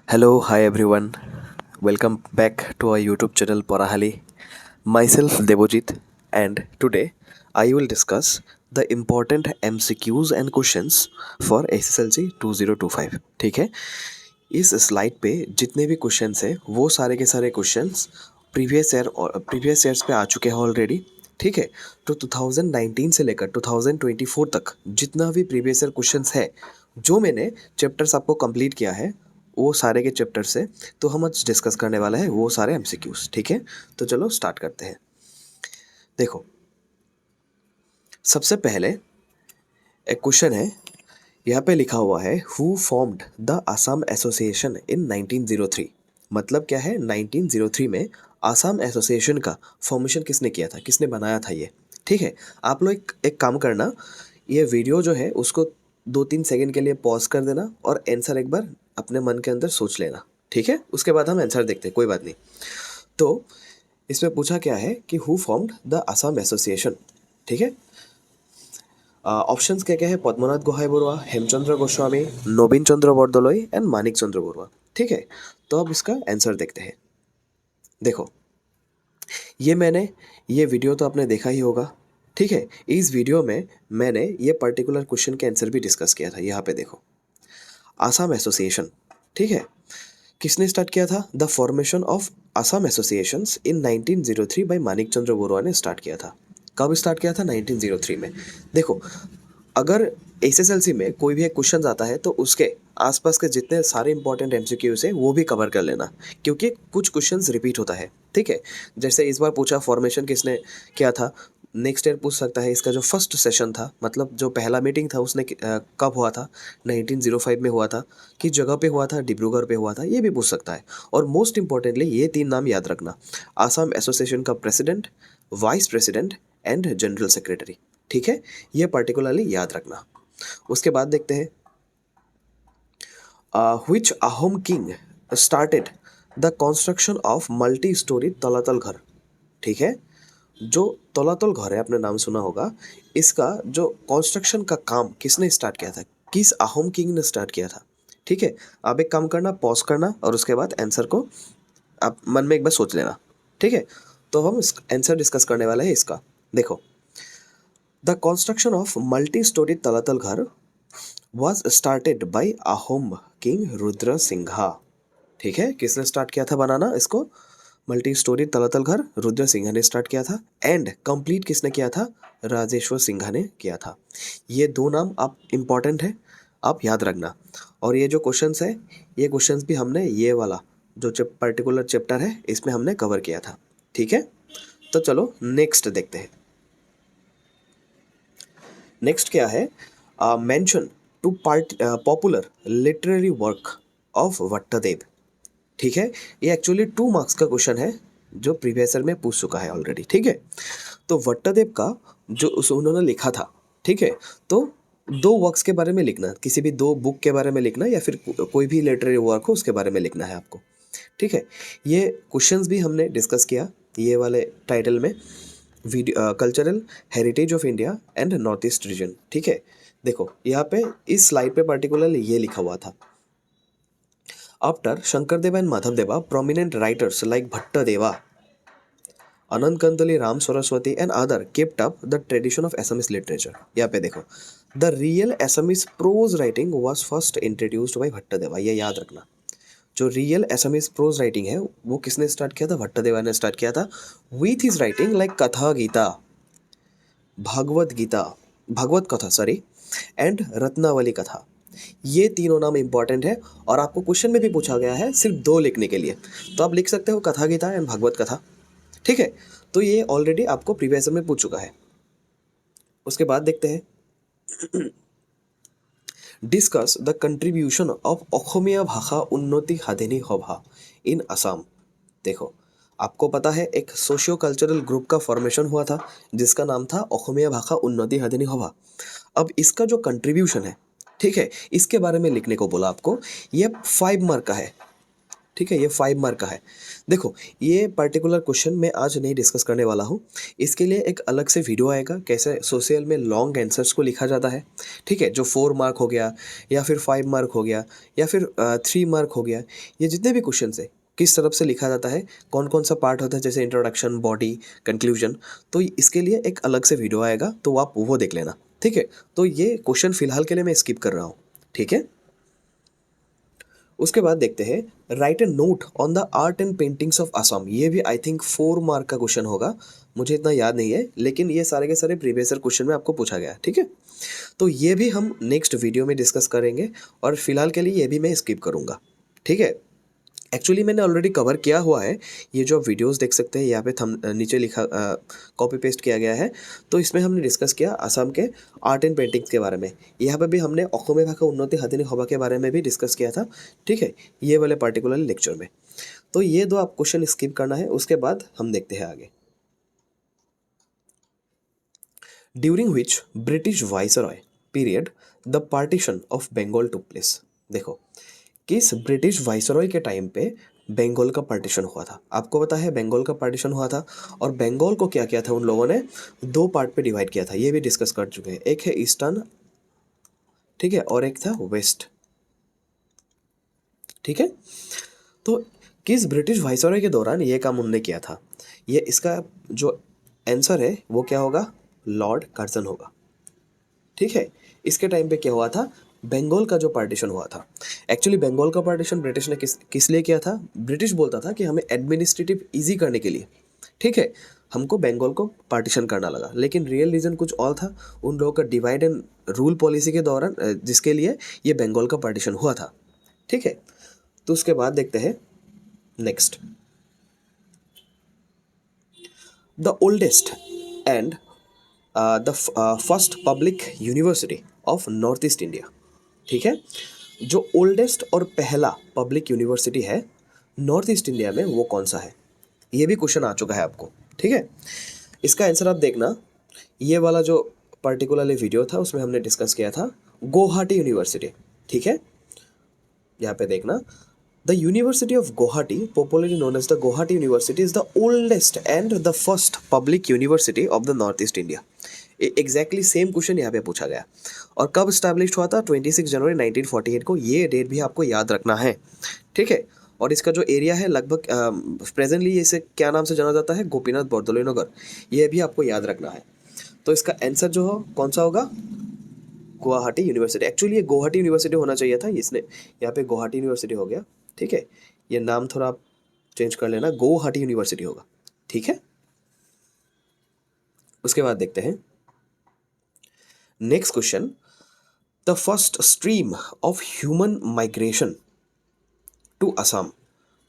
Hello, hi everyone. Welcome back to our YouTube channel Porahali. Myself Devojit, and today I will discuss the important MCQs and questions for SSLC 2025. ठीक है, इस slide पे जितने भी questions है वो सारे के सारे क्वेश्चंस प्रीवियस ईयर्स पे आ चुके हैं ऑलरेडी. ठीक है, तो 2019 से लेकर 2024 तक जितना भी प्रीवियस ईयर क्वेश्चंस है जो मैंने चैप्टर्स आपको कंप्लीट किया है वो सारे के चैप्टर से, तो हम आज डिस्कस करने वाला है वो सारे एमसीक्यूज. ठीक है, तो चलो स्टार्ट करते हैं. देखो, सबसे पहले एक क्वेश्चन है, यहाँ पे लिखा हुआ है who formed the Assam association in 1903. मतलब क्या है, 1903 में आसाम एसोसिएशन का फॉर्मेशन किसने किया था, किसने बनाया था ये. ठीक है, आप लोग एक काम करना, ये वीडियो जो है उसको 2-3 सेकंड के लिए पॉज कर देना और आंसर एक बार अपने मन के अंदर सोच लेना. ठीक है, उसके बाद हम आंसर देखते हैं, कोई बात नहीं. तो इसमें पूछा क्या है कि who formed the Assam association. ठीक है, ऑप्शंस क्या क्या है, पद्मनाथ गोहाई बरुआ, हेमचंद्र गोस्वामी, नवीन चंद्र बरदलोई एंड मानिक चंद्र बरुआ. ठीक है, तो अब इसका आंसर देखते हैं. देखो, ये वीडियो तो आपने देखा ही होगा. ठीक है, इस वीडियो में मैंने ये पर्टिकुलर क्वेश्चन के आंसर भी डिस्कस किया था. यहाँ पे देखो, आसाम एसोसिएशन. ठीक है, किसने स्टार्ट किया था, the formation of Assam associations in 1903 by Manik Chandra Barua ने स्टार्ट किया था. कब स्टार्ट किया था, 1903 में. देखो, अगर एसएसएलसी में कोई भी एक क्वेश्चन आता है तो उसके आसपास के जितने सारे इंपॉर्टेंट एमसीक्यूज है वो भी कवर कर लेना, क्योंकि कुछ क्वेश्चंस रिपीट होता है. ठीक है, जैसे इस बार पूछा फॉर्मेशन किसने किया था, नेक्स्ट ईयर पूछ सकता है इसका जो फर्स्ट सेशन था, मतलब जो पहला मीटिंग था उसने कब हुआ था, 1905 में हुआ था, किस जगह पे हुआ था, डिब्रूगढ़ पे हुआ था, ये भी पूछ सकता है. और मोस्ट इंपॉर्टेंटली ये 3 नाम याद रखना, आसाम एसोसिएशन का president, vice president and general secretary. ठीक है, ये पर्टिकुलरली याद रखना. उसके बाद देखते हैं, which Ahom king started the construction of multi storey Talatal Ghar. ठीक है, जो तलातल घर है, आपने नाम सुना होगा, इसका जो कंस्ट्रक्शन का काम किसने स्टार्ट किया था, किस अहोम किंग ने स्टार्ट किया था. ठीक है, आप एक काम करना, पॉज करना और उसके बाद आंसर को आप मन में एक बार सोच लेना. ठीक है, तो हम आंसर डिस्कस करने वाले हैं इसका. देखो, the construction of multi storey Talatal Ghar was started by Ahom king Rudra Singha. ठीक है, किसने स्टार्ट किया था बनाना इसको, मल्टी स्टोरी तलातल घर रुद्र सिंघा ने स्टार्ट किया था. एंड कंप्लीट किसने किया था, राजेश्वर सिंघा ने किया था. ये 2 नाम आप इम्पॉर्टेंट है, आप याद रखना. और ये जो क्वेश्चंस है, ये क्वेश्चंस भी हमने ये वाला जो पर्टिकुलर चैप्टर है इसमें हमने कवर किया था. ठीक है, तो चलो नेक्स्ट देखते हैं. नेक्स्ट क्या है, mention two popular literary work of Bhattadev. ठीक है, ये एक्चुअली 2 मार्क्स का क्वेश्चन है जो प्रीवियस ईयर में पूछ चुका है ऑलरेडी. ठीक है, तो भट्टदेव का जो उन्होंने लिखा था. ठीक है, तो 2 वर्क्स के बारे में लिखना, किसी भी 2 बुक के बारे में लिखना या फिर कोई भी लिटरेरी वर्क हो उसके बारे में लिखना है आपको. ठीक है, ये क्वेश्चंस भी हमने डिस्कस किया ये वाले टाइटल में, cultural heritage of India and north east region. ठीक है, देखो यहाँ पे इस स्लाइड पे पर्टिकुलरली ये लिखा हुआ था, after Shankardeva and Madhavdeva prominent writers like Bhattadeva, Ananta Kandali, Ram Saraswati and other kept up the tradition of Assamese literature. यहाँ पे देखो, the real Assamese prose writing was first introduced by Bhattadeva. ये याद रखना, जो रियल असमीज प्रोज राइटिंग है वो किसने स्टार्ट किया था, भट्टदेवा ने स्टार्ट किया था, विथ हिज राइटिंग लाइक कथा गीता, भागवत कथा सॉरी, एंड रत्नावली कथा. ये तीनों नाम इंपॉर्टेंट है और आपको क्वेश्चन में भी पूछा गया है सिर्फ 2 लिखने के लिए, तो आप लिख सकते हो कथा गीता एंड भागवत कथा. ठीक है, तो ये ऑलरेडी आपको प्रीवियस में पूछ चुका है. उसके बाद देखते हैं, discuss the contribution of Asamiya Bhasha Unnati साधनी सभा इन असम. देखो, आपको पता है एक सोशियो कल्चरल ग्रुप का फॉर्मेशन हुआ था जिसका नाम था অসমীয়া भाषा उन्नति साधनी सभा. अब इसका जो कंट्रीब्यूशन है, ठीक है, इसके बारे में लिखने को बोला आपको. ये 5 मार्क का है. ठीक है, ये 5 मार्क का है। देखो, ये पर्टिकुलर क्वेश्चन मैं आज नहीं डिस्कस करने वाला हूँ। इसके लिए एक अलग से वीडियो आएगा, कैसे सोशल में लॉन्ग आंसर्स को लिखा जाता है। ठीक है, जो 4 मार्क हो गया या फिर 5 मार्क हो गया या फिर 3 मार्क हो गया, ये जितने भी क्वेश्चन है किस तरफ से लिखा जाता है, कौन कौन सा पार्ट होता है, जैसे इंट्रोडक्शन, बॉडी, कंक्लूजन। तो इसके लिए एक अलग से वीडियो आएगा, तो आप वो देख लेना। ठीक है, तो ये क्वेश्चन फिलहाल के लिए मैं स्किप कर रहा हूँ। ठीक है, उसके बाद देखते हैं, right A note on the art and paintings of Assam. ये भी आई थिंक 4 मार्क का क्वेश्चन होगा, मुझे इतना याद नहीं है, लेकिन ये सारे के सारे प्रीवियस ईयर क्वेश्चन में आपको पूछा गया है। ठीक है, तो ये भी हम नेक्स्ट वीडियो में डिस्कस करेंगे, और फिलहाल के लिए ये भी मैं स्किप करूँगा। ठीक है, एक्चुअली मैंने ऑलरेडी कवर किया हुआ है, ये जो आप वीडियोस देख सकते हैं यहाँ पे थम नीचे लिखा कॉपी पेस्ट किया गया है। तो इसमें हमने डिस्कस किया असम के आर्ट एंड पेंटिंग्स के बारे में। यहाँ पे भी हमने अखोमे भाषा उन्नति हाथिनी हवा के बारे में भी डिस्कस किया था। ठीक है, ये वाले पर्टिकुलर लेक्चर में। तो ये दो आप क्वेश्चन स्किप करना है, उसके बाद हम देखते हैं आगे। During which British viceroy period the partition of Bengal took place. देखो, किस ब्रिटिश वाइसरॉय के टाइम पे बंगाल का पार्टीशन हुआ था। आपको पता है बंगाल का पार्टीशन हुआ था, और बंगाल को क्या किया था उन लोगों ने, 2 पार्ट पे डिवाइड किया था। ये भी डिस्कस कर चुके हैं, एक है ईस्टर्न, ठीक है, और एक था वेस्ट। ठीक है, तो किस ब्रिटिश वाइसरॉय के दौरान ये काम उन्होंने किया था, ये इसका जो आंसर है वो क्या होगा, लॉर्ड कर्जन होगा। ठीक है, इसके टाइम पे क्या हुआ था, बंगाल का जो पार्टीशन हुआ था। एक्चुअली बंगाल का पार्टीशन ब्रिटिश ने किस लिए किया था, ब्रिटिश बोलता था कि हमें एडमिनिस्ट्रेटिव इजी करने के लिए, ठीक है, हमको बंगाल को पार्टीशन करना लगा, लेकिन रियल रीज़न कुछ और था। उन लोगों का डिवाइड एंड रूल पॉलिसी के दौरान जिसके लिए ये बंगाल का पार्टीशन हुआ था। ठीक है, तो उसके बाद देखते हैं next, the oldest and the first public university of north east India. ठीक है, जो ओल्डेस्ट और पहला पब्लिक यूनिवर्सिटी है नॉर्थ ईस्ट इंडिया में, वो कौन सा है। ये भी क्वेश्चन आ चुका है आपको। ठीक है, इसका आंसर आप देखना, ये वाला जो पर्टिकुलरली वीडियो था उसमें हमने डिस्कस किया था गुवाहाटी यूनिवर्सिटी। ठीक है, यहाँ पे देखना, the university of Guwahati, popularly known as the Guwahati university, is the oldest and the first public university of the north east India. Exactly same question यहाँ पे पूछा गया, और कब स्टैब्लिश हुआ था, 26 जनवरी 1948 को। ये डेट भी आपको याद रखना है। ठीक है, और इसका जो एरिया है लगभग प्रेजेंटली इसे क्या नाम से जाना जाता है, गोपीनाथ बोरदोलोई नगर। ये भी आपको याद रखना है। तो इसका आंसर जो हो कौन सा होगा, गुवाहाटी यूनिवर्सिटी। एक्चुअली ये गुवाहाटी यूनिवर्सिटी होना चाहिए था, इसने यहाँ पे गुवाहाटी यूनिवर्सिटी हो गया। ठीक है, ये नाम थोड़ा आप चेंज कर लेना, गुवाहाटी यूनिवर्सिटी होगा। ठीक है, उसके बाद देखते हैं next question, the first stream of human migration to Assam.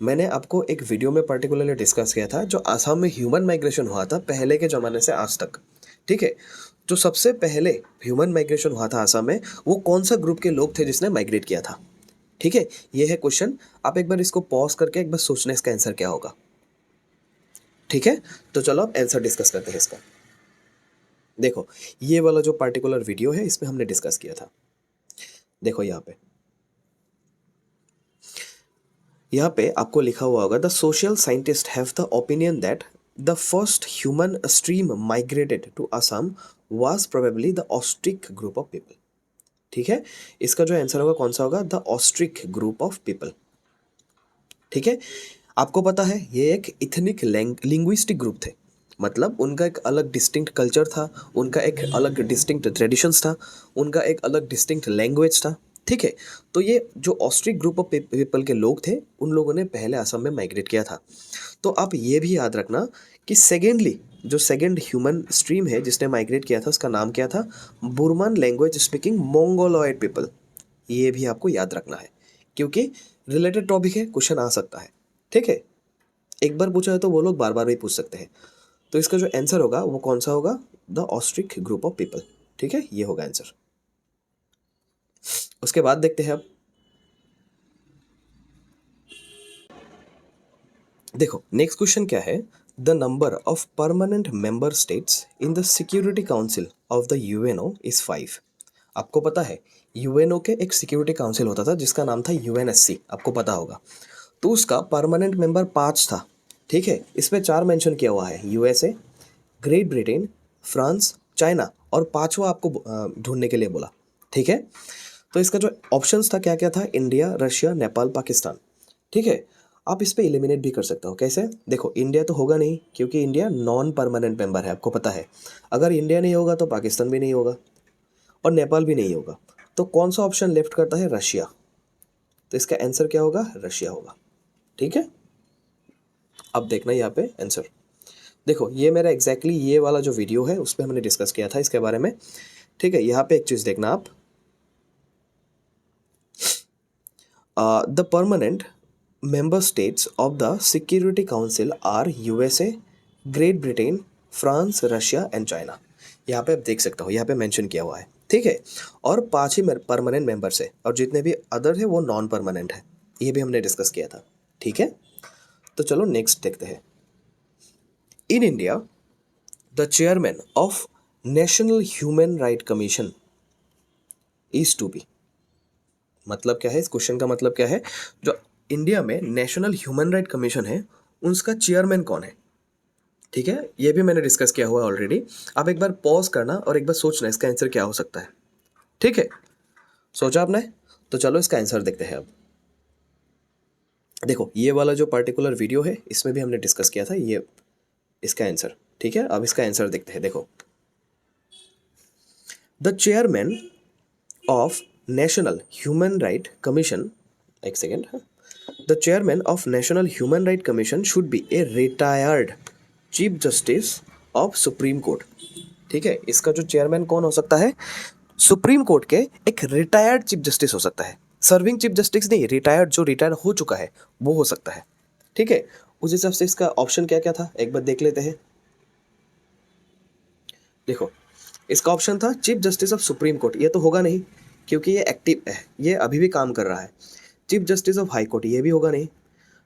मैंने आपको एक वीडियो में पर्टिकुलरली डिस्कस किया था, जो असम में ह्यूमन माइग्रेशन हुआ था पहले के ज़माने से आज तक। ठीक है, जो सबसे पहले ह्यूमन माइग्रेशन हुआ था असम में, वो कौन सा ग्रुप के लोग थे जिसने माइग्रेट किया था। ठीक है, ये है क्वेश्चन। आप एक बार इसको पॉज करके एक बार सोचना इसका आंसर क्या होगा। ठीक है, तो चलो अब आंसर डिस्कस करते हैं इसका। देखो, ये वाला जो पर्टिकुलर वीडियो है इसमें हमने डिस्कस किया था। देखो यहाँ पे आपको लिखा हुआ होगा, the social scientist have the opinion that the first human stream migrated to Assam was probably the austric group of people. ठीक है, इसका जो आंसर होगा कौन सा होगा, the austric group of people. ठीक है, आपको पता है ये एक इथनिक लिंग्विस्टिक ग्रुप थे, मतलब उनका एक अलग डिस्टिंक्ट कल्चर था, उनका एक अलग डिस्टिंक्ट ट्रेडिशंस था, उनका एक अलग डिस्टिंक्ट लैंग्वेज था। ठीक है, तो ये जो ऑस्ट्रिक ग्रुप ऑफ पीपल के लोग थे, उन लोगों ने पहले असम में माइग्रेट किया था। तो आप ये भी याद रखना कि सेकेंडली जो सेकेंड ह्यूमन स्ट्रीम है जिसने माइग्रेट किया था, उसका नाम क्या था, बुरमान लैंग्वेज स्पीकिंग मोंगोलॉयड पीपल। ये भी आपको याद रखना है, क्योंकि रिलेटेड टॉपिक है, क्वेश्चन आ सकता है। ठीक है, एक बार पूछा है तो वो लोग बार बार भी पूछ सकते हैं। तो इसका जो आंसर होगा वो कौन सा होगा, the austric group of people. ठीक है, ये होगा आंसर। उसके बाद देखते हैं अब, देखो नेक्स्ट क्वेश्चन क्या है, the number of permanent member states in the security council of the UNO is 5। आपको पता है यूएनओ के एक सिक्योरिटी काउंसिल होता था जिसका नाम था यूएनएससी, आपको पता होगा। तो उसका परमानेंट मेंबर 5 था, ठीक है। इसमें 4 मेंशन किया हुआ है, USA, great Britain, France, China, और पांचवा आपको ढूंढने के लिए बोला, ठीक है। तो इसका जो ऑप्शंस था क्या क्या था, इंडिया, रशिया, नेपाल, पाकिस्तान, ठीक है। आप इस पे एलिमिनेट भी कर सकते हो, कैसे? देखो, इंडिया तो होगा नहीं क्योंकि इंडिया नॉन परमानेंट मेंबर है, आपको पता है। अगर इंडिया नहीं होगा तो पाकिस्तान भी नहीं होगा और नेपाल भी नहीं होगा। तो कौन सा ऑप्शन लेफ्ट करता है, रशिया। तो इसका आंसर क्या होगा, रशिया होगा, ठीक है। अब देखना यहाँ पे आंसर। देखो, ये मेरा एग्जैक्टली ये वाला जो वीडियो है उस पर हमने डिस्कस किया था इसके बारे में, ठीक है। यहाँ पे एक चीज़ देखना आप, the permanent member states of the Security Council are USA, great Britain, France, Russia and China. यहाँ पे आप देख सकते हो, यहाँ पे मेंशन किया हुआ है, ठीक है। और 5 ही परमानेंट मेंबर्स है और जितने भी अदर है वो नॉन परमानेंट है, ये भी हमने डिस्कस किया था, ठीक है। तो चलो नेक्स्ट देखते हैं। In India the chairman of national human right commission is to be, मतलब क्या है, इस क्वेश्चन का मतलब क्या है, जो इंडिया में नेशनल ह्यूमन राइट कमीशन है उसका चेयरमैन कौन है, ठीक है। ये भी मैंने डिस्कस किया हुआ है ऑलरेडी। आप एक बार पॉज करना और एक बार सोचना इसका आंसर क्या हो सकता है, ठीक है। सोचा आपने? तो चलो इसका आंसर देखते हैं अब। देखो, ये वाला जो पर्टिकुलर वीडियो है इसमें भी हमने डिस्कस किया था ये इसका आंसर, ठीक है। अब इसका आंसर देखते हैं। देखो, the chairman of national human right commission, एक second, the chairman of national human right commission should be a retired chief justice of supreme court, ठीक है। इसका जो चेयरमैन कौन हो सकता है, सुप्रीम कोर्ट के एक रिटायर्ड चीफ जस्टिस हो सकता है। सर्विंग चीफ जस्टिस नहीं, रिटायर्ड, जो रिटायर हो चुका है वो हो सकता है, ठीक है। उस हिसाब से इसका ऑप्शन क्या क्या था एक बार देख लेते हैं। देखो, इसका ऑप्शन था chief justice of supreme court, ये तो होगा नहीं क्योंकि ये एक्टिव है, ये अभी भी काम कर रहा है। Chief justice of high court, ये भी होगा नहीं।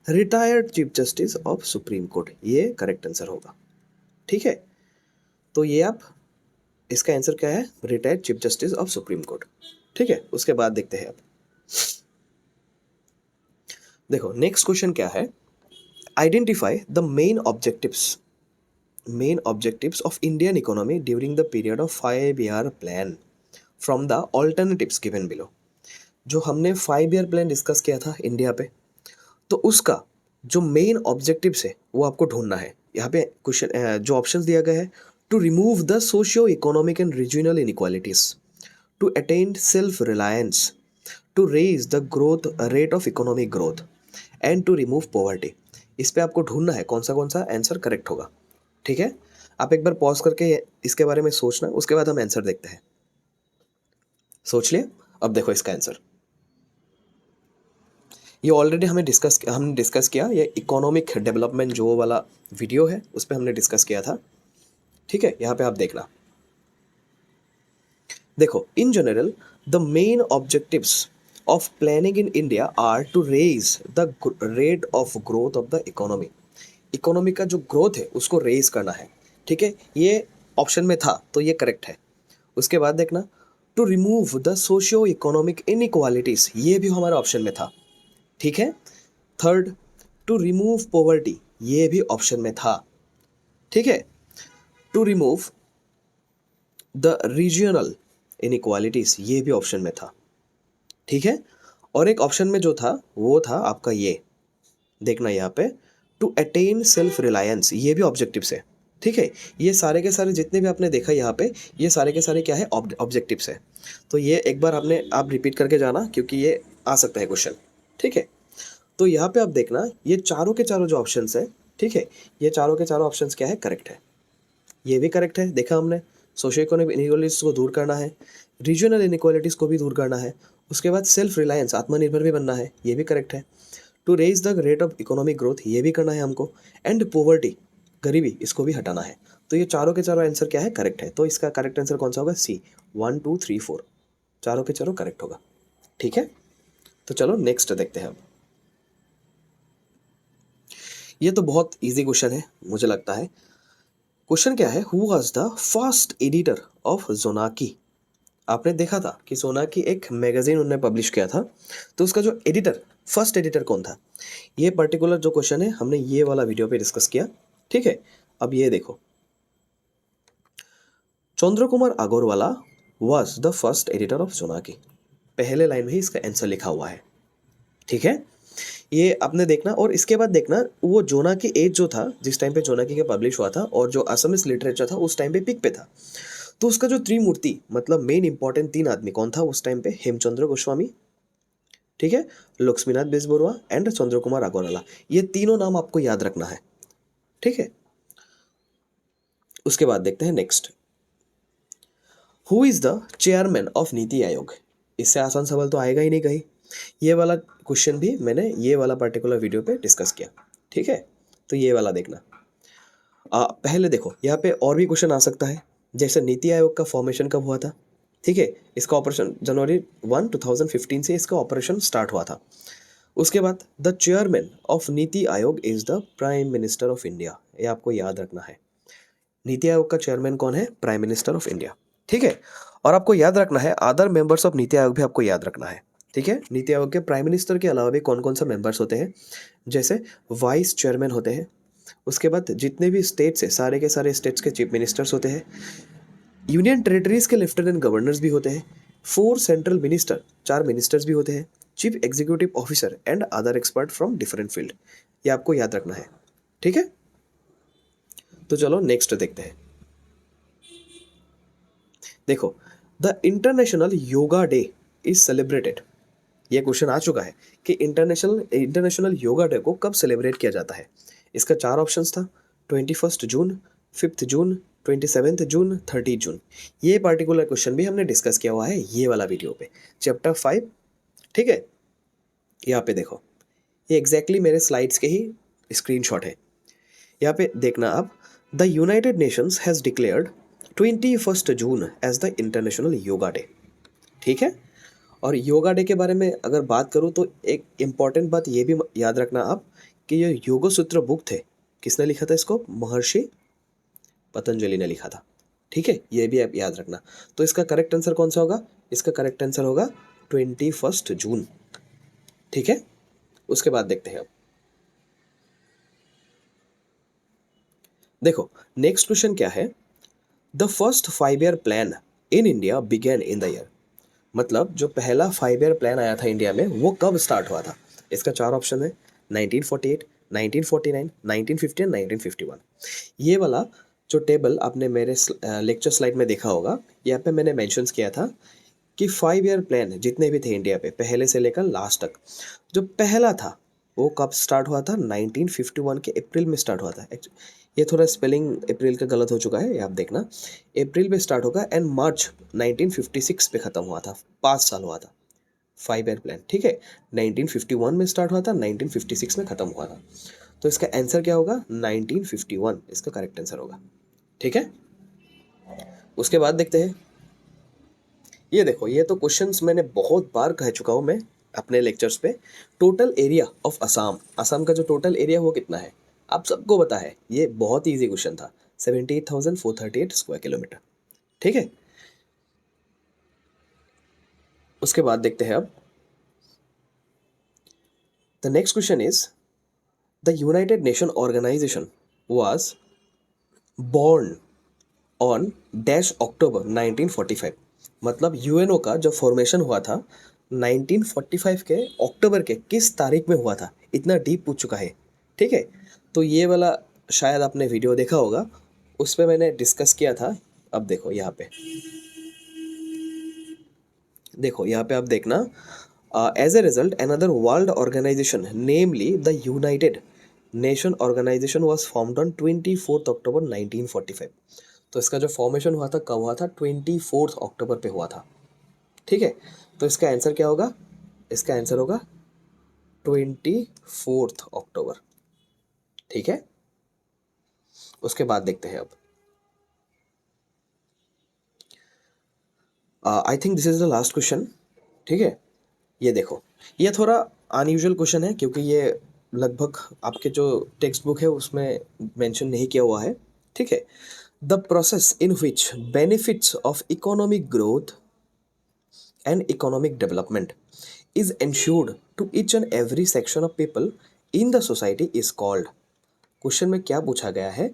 Retired chief justice of supreme court, ये करेक्ट आंसर होगा, ठीक है। तो ये आप, इसका आंसर क्या है, retired chief justice of supreme court, ठीक है। उसके बाद देखते हैं अब। देखो, नेक्स्ट क्वेश्चन क्या है, identify the main objectives of Indian economy during the period of 5 year plan from the alternatives given below. जो हमने 5 ईयर प्लान डिस्कस किया था इंडिया पे, तो उसका जो मेन ऑब्जेक्टिव्स है वो आपको ढूंढना है। यहाँ पे क्वेश्चन जो ऑप्शंस दिया गया है, to remove the socio economic and regional inequalities, to attain self reliance, to raise the growth rate of economic growth and to remove poverty. इस पे आपको ढूंढना है कौन सा आंसर करेक्ट होगा, ठीक है। आप एक बार पॉज करके इसके बारे में सोचना, उसके बाद हम आंसर देखते हैं। सोच लिया? अब देखो इसका आंसर, ये ऑलरेडी हमने डिस्कस किया, ये इकोनॉमिक डेवलपमेंट जो वाला वीडियो है उस पर हमने डिस्कस किया था, ठीक है। यहाँ पे आप देखना। देखो, in general the main objectives of planning in India are to raise the rate of growth of the economy. Economy का जो ग्रोथ है उसको रेज करना है, ठीक है। ये ऑप्शन में था तो ये करेक्ट है। उसके बाद देखना, to remove the socio economic inequalities, ये भी हमारे ऑप्शन में था, ठीक है। थर्ड, टू रिमूव पॉवर्टी, ये भी ऑप्शन में था, ठीक है। To remove the regional inequalities, ये भी ऑप्शन में था, ठीक है। और एक ऑप्शन में जो था वो था आपका ये, देखना यहाँ पे, टू अटेन सेल्फ रिलायंस, ये भी ऑब्जेक्टिव्स है, ठीक है। ये सारे के सारे जितने भी आपने देखा यहाँ पे, ये सारे के सारे क्या है, ऑब्जेक्टिव्स है। तो ये एक बार आप रिपीट करके जाना क्योंकि ये आ सकता है क्वेश्चन, ठीक है। तो यहाँ पे आप देखना, ये चारों के चारों जो ऑप्शंस है, ठीक है, ये चारों के चारों ऑप्शंस क्या है, करेक्ट है। ये भी करेक्ट है, देखा हमने, सोशियो इकोनॉमिक इनइक्वालिटीज को दूर करना है, रीजनल इनइक्वालिटीज को भी दूर करना है, उसके बाद सेल्फ रिलायंस, आत्मनिर्भर भी बनना है, ये भी करेक्ट है। To raise the rate of economic growth, ये भी करना है हमको, एंड पॉवर्टी, गरीबी, इसको भी हटाना है। तो ये चारों के चारों आंसर क्या है, करेक्ट है। तो इसका करेक्ट आंसर कौन सा होगा, सी, 1 2 3 4, चारों के चारों करेक्ट होगा, ठीक है। तो चलो नेक्स्ट देखते हैं अब। ये तो बहुत इजी क्वेश्चन है मुझे लगता है। क्वेश्चन क्या है, who was the first editor of Jonaki. आपने देखा था कि सोनाकी एक मैगजीन उन्होंने पब्लिश किया था, तो उसका जो एडिटर, फर्स्ट एडिटर कौन था? ये पर्टिकुलर जो क्वेश्चन है हमने ये वाला वीडियो पे डिस्कस किया, ठीक है। अब ये देखो, Chandra Kumar Agarwala was the first editor of Sonaki. पहले लाइन में ही इसका आंसर लिखा हुआ है, ठीक है। ये आपने देखना, और इसके बाद देखना वो जोनाकी एज जो था, जिस टाइम पे जोनाकी का पब्लिश हुआ था और जो असमिस लिटरेचर था उस टाइम पे पिक पे था, तो उसका जो त्रिमूर्ति मतलब मेन इंपॉर्टेंट तीन आदमी कौन था उस टाइम पे? हेमचंद्र गोस्वामी, ठीक है, लक्ष्मीनाथ बेजबरुआ एंड चंद्र कुमार अगरवाला। ये तीनों नाम आपको याद रखना है, ठीक है। उसके बाद देखते हैं next, who is the chairman of NITI Aayog? इससे आसान सवाल तो आएगा ही नहीं कहीं। ये वाला क्वेश्चन भी मैंने ये वाला पर्टिकुलर वीडियो पे डिस्कस किया, ठीक है। तो ये वाला देखना। पहले देखो यहाँ पे और भी क्वेश्चन आ सकता है, जैसे नीति आयोग का फॉर्मेशन कब हुआ था, ठीक है। इसका ऑपरेशन जनवरी 2015 से इसका ऑपरेशन स्टार्ट हुआ था। उसके बाद the chairman of NITI Aayog is the prime minister of India. ये आपको याद रखना है, नीति आयोग का चेयरमैन कौन है? प्राइम मिनिस्टर ऑफ इंडिया, ठीक है। और आपको याद रखना है other members of NITI Aayog भी आपको याद रखना है, ठीक है। नीति आयोग के प्राइम मिनिस्टर के अलावा भी कौन कौन सा मेंबर्स होते हैं, जैसे वाइस चेयरमैन होते हैं। उसके बाद जितने भी स्टेट्स है सारे के सारे स्टेट्स के चीफ मिनिस्टर्स होते हैं। यूनियन टेरिटरीज के लेफ्टिनेंट गवर्नर्स भी होते हैं। 4 सेंट्रल मिनिस्टर, 4 मिनिस्टर्स भी होते हैं। Chief executive officer and other expert from different field. ये आपको याद रखना है, ठीक है। तो चलो नेक्स्ट देखते हैं। देखो, the international yoga day is celebrated. ये क्वेश्चन आ चुका है कि इंटरनेशनल योगा डे को कब सेलिब्रेट किया जाता है। इसका 4 ऑप्शंस था, 21 जून, 5 जून, 27 जून, 30 जून। ये पर्टिकुलर क्वेश्चन भी हमने डिस्कस किया हुआ है ये वाला वीडियो पे, चैप्टर 5, ठीक है। यहाँ पे देखो, ये एग्जैक्टली मेरे स्लाइड्स के ही स्क्रीनशॉट है। यहाँ पे देखना आप, the United Nations has declared 21 June as the international yoga day, ठीक है। और योगा डे के बारे में अगर बात करूँ तो एक इम्पॉर्टेंट बात ये भी याद रखना आप कि ये योगो सूत्र बुक थे, किसने लिखा था इसको? महर्षि पतंजलि ने लिखा था, ठीक है। ये भी आप याद रखना। तो इसका करेक्ट आंसर कौन सा होगा? इसका करेक्ट आंसर होगा 21 जून, ठीक है। उसके बाद देखते हैं अब, देखो नेक्स्ट क्वेश्चन क्या है, the first 5 year plan in India began in the year. मतलब जो पहला 5 ईयर प्लान आया था इंडिया में वो कब स्टार्ट हुआ था? इसका 4 ऑप्शन है, 1948, 1949, 1950 एंड 1951। ये वाला जो टेबल आपने मेरे लेक्चर स्लाइड में देखा होगा, यहाँ पे मैंने मेंशंस किया था कि 5 ईयर प्लान जितने भी थे इंडिया पे पहले से लेकर लास्ट तक, जो पहला था वो कब स्टार्ट हुआ था? 1951 के अप्रैल में स्टार्ट हुआ था। ये थोड़ा स्पेलिंग अप्रैल का गलत हो चुका है, ये आप देखना। अप्रैल में स्टार्ट होगा एंड मार्च 1956 पे ख़त्म हुआ था। 5 साल हुआ था 5 ईयर प्लान, ठीक है। 1951 में स्टार्ट हुआ था, 1956 में ख़त्म हुआ था। तो इसका आंसर क्या होगा? 1951 इसका करेक्ट आंसर होगा, ठीक है। उसके बाद देखते हैं, ये देखो, ये तो क्वेश्चंस मैंने बहुत बार कह चुका हूँ मैं अपने लेक्चर्स पे। Total area of Assam, Assam का जो टोटल एरिया वो कितना है आप सबको पता है। ये बहुत ही ईजी क्वेश्चन था, 78,438 स्क्वायर किलोमीटर, ठीक है। उसके बाद देखते हैं अब, the next question is, the United nation organisation was born on dash October 1945। मतलब यूएनओ का जो फॉर्मेशन हुआ था 1945 के अक्टूबर के किस तारीख में हुआ था? इतना डीप पूछ चुका है, ठीक है। तो ये वाला शायद आपने वीडियो देखा होगा, उस पर मैंने डिस्कस किया था। अब देखो यहाँ पे, देखो यहाँ पे आप देखना, as a result another world organisation namely the United nation organisation was formed on 24 October 1945। तो इसका जो फॉर्मेशन हुआ था कब हुआ था? 24 अक्टूबर पे हुआ था, ठीक है। तो इसका आंसर क्या होगा? इसका आंसर होगा 24 अक्टूबर, ठीक है। उसके बाद देखते हैं अब, I think this is the last question, ठीक है। ये देखो, ये थोड़ा अनयूजुअल क्वेश्चन है क्योंकि ये लगभग आपके जो टेक्स्ट बुक है उसमें मेंशन नहीं किया हुआ है, ठीक है। The process in which benefits of economic growth and economic development is ensured to each and every section of people in the society is called। Question में क्या पूछा गया है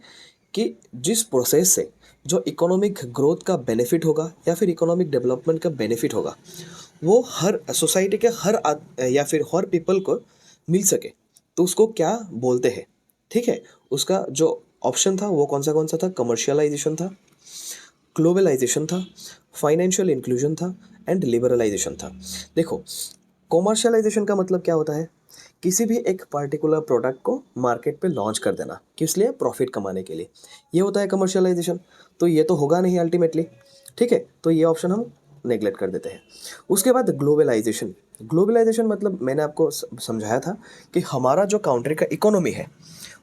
कि जिस प्रोसेस से जो इकोनॉमिक ग्रोथ का बेनिफिट होगा या फिर इकोनॉमिक डेवलपमेंट का बेनिफिट होगा वो हर सोसाइटी के या फिर हर पीपल को मिल सके तो उसको क्या बोलते हैं। ठीक है, उसका जो ऑप्शन था वो कौन सा था? कमर्शियलाइजेशन था, ग्लोबलाइजेशन था, फाइनेंशियल इंक्लूजन था एंड लिबरलाइजेशन था। देखो, कॉमर्शियलाइजेशन का मतलब क्या होता है? किसी भी एक पार्टिकुलर प्रोडक्ट को मार्केट पे लॉन्च कर देना, किस लिए? प्रॉफिट कमाने के लिए, ये होता है कमर्शियलाइजेशन। तो ये तो होगा नहीं अल्टीमेटली। ठीक है, तो ये ऑप्शन हम नेगलेक्ट कर देते हैं। उसके बाद ग्लोबलाइजेशन। ग्लोबलाइजेशन मतलब मैंने आपको समझाया था कि हमारा जो कंट्री का इकोनॉमी है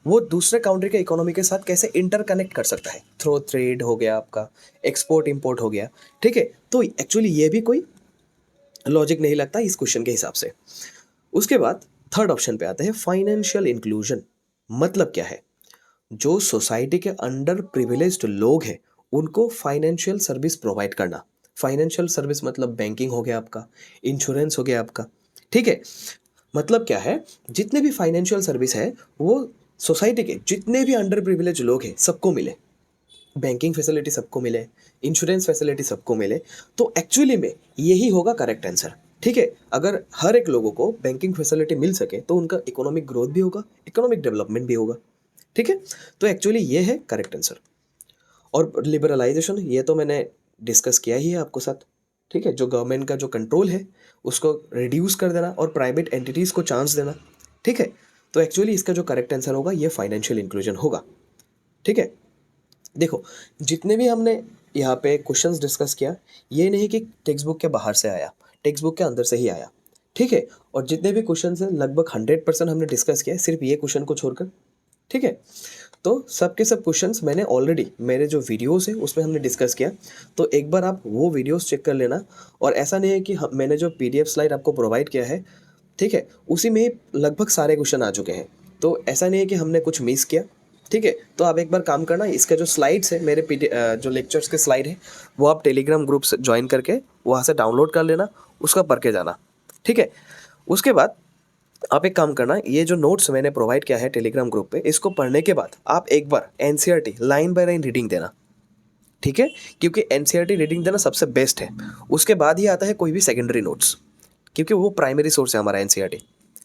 वो दूसरे कंट्री के इकोनॉमी के साथ कैसे इंटरकनेक्ट कर सकता है, थ्रू ट्रेड हो गया आपका, एक्सपोर्ट इंपोर्ट हो गया। ठीक है, तो एक्चुअली ये भी कोई लॉजिक नहीं लगता इस क्वेश्चन के हिसाब से। उसके बाद थर्ड ऑप्शन पे आते हैं फाइनेंशियल इंक्लूजन। मतलब क्या है? जो सोसाइटी के अंडर प्रिविलेज्ड लोग हैं उनको फाइनेंशियल सर्विस प्रोवाइड करना। फाइनेंशियल सर्विस मतलब बैंकिंग हो गया आपका, इंश्योरेंस हो गया आपका। ठीक है, मतलब क्या है? जितने भी फाइनेंशियल सर्विस है वो सोसाइटी के जितने भी अंडर प्रिविलेज लोग हैं सबको मिले, बैंकिंग फैसिलिटी सबको मिले, इंश्योरेंस फैसिलिटी सबको मिले। तो एक्चुअली में यही होगा करेक्ट आंसर। ठीक है, अगर हर एक लोगों को बैंकिंग फैसिलिटी मिल सके तो उनका इकोनॉमिक ग्रोथ भी होगा, इकोनॉमिक डेवलपमेंट भी होगा। ठीक है, तो एक्चुअली ये है करेक्ट आंसर। और लिबरलाइजेशन ये तो मैंने डिस्कस किया ही है आपको साथ। ठीक है, जो गवर्नमेंट का जो कंट्रोल है उसको रिड्यूस कर देना और प्राइवेट एंटिटीज़ को चांस देना। ठीक है, तो एक्चुअली इसका जो करेक्ट आंसर होगा ये फाइनेंशियल इंक्लूजन होगा। ठीक है, देखो, जितने भी हमने यहाँ पे क्वेश्चंस डिस्कस किया ये नहीं कि टेक्स्ट बुक के बाहर से आया, टेक्स्ट बुक के अंदर से ही आया। ठीक है, और जितने भी क्वेश्चंस हैं लगभग 100% हमने डिस्कस किया है सिर्फ ये क्वेश्चन को छोड़कर। ठीक है, तो सबके सब क्वेश्चंस मैंने ऑलरेडी मेरे जो वीडियोस है उसमें हमने डिस्कस किया, तो एक बार आप वो वीडियोस चेक कर लेना। और ऐसा नहीं है कि मैंने जो PDF स्लाइड आपको प्रोवाइड किया है, ठीक है, उसी में ही लगभग सारे क्वेश्चन आ चुके हैं। तो ऐसा नहीं है कि हमने कुछ मिस किया। ठीक है, तो आप एक बार काम करना, इसका जो स्लाइड्स है मेरे जो लेक्चर्स के स्लाइड है वो आप टेलीग्राम ग्रुप से ज्वाइन करके वहाँ से डाउनलोड कर लेना, उसका पढ़ के जाना। ठीक है, उसके बाद आप एक काम करना, ये जो नोट्स मैंने प्रोवाइड किया है टेलीग्राम ग्रुप पे, इसको पढ़ने के बाद आप एक बार NCERT line by line reading देना। ठीक है, क्योंकि NCERT रीडिंग देना सबसे बेस्ट है, उसके बाद ही आता है कोई भी सेकेंडरी नोट्स, क्योंकि वो प्राइमरी सोर्स है हमारा NCERT।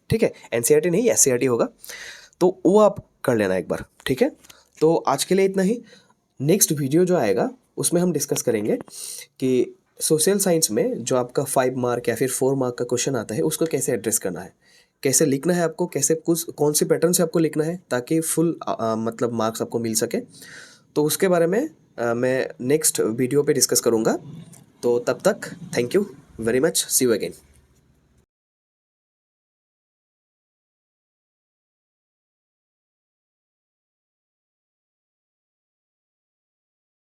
ठीक है, NCERT नहीं SCERT होगा, तो वो आप कर लेना एक बार। ठीक है, तो आज के लिए इतना ही। नेक्स्ट वीडियो जो आएगा उसमें हम डिस्कस करेंगे कि सोशल साइंस में जो आपका 5 मार्क या फिर 4 मार्क का क्वेश्चन आता है उसको कैसे एड्रेस करना है, कैसे लिखना है आपको, कैसे कुछ कौन सी पैटर्न से आपको लिखना है ताकि फुल मतलब मार्क्स आपको मिल सके। तो उसके बारे में मैं नेक्स्ट वीडियो पे डिस्कस करूँगा। तो तब तक thank you very much, see you again.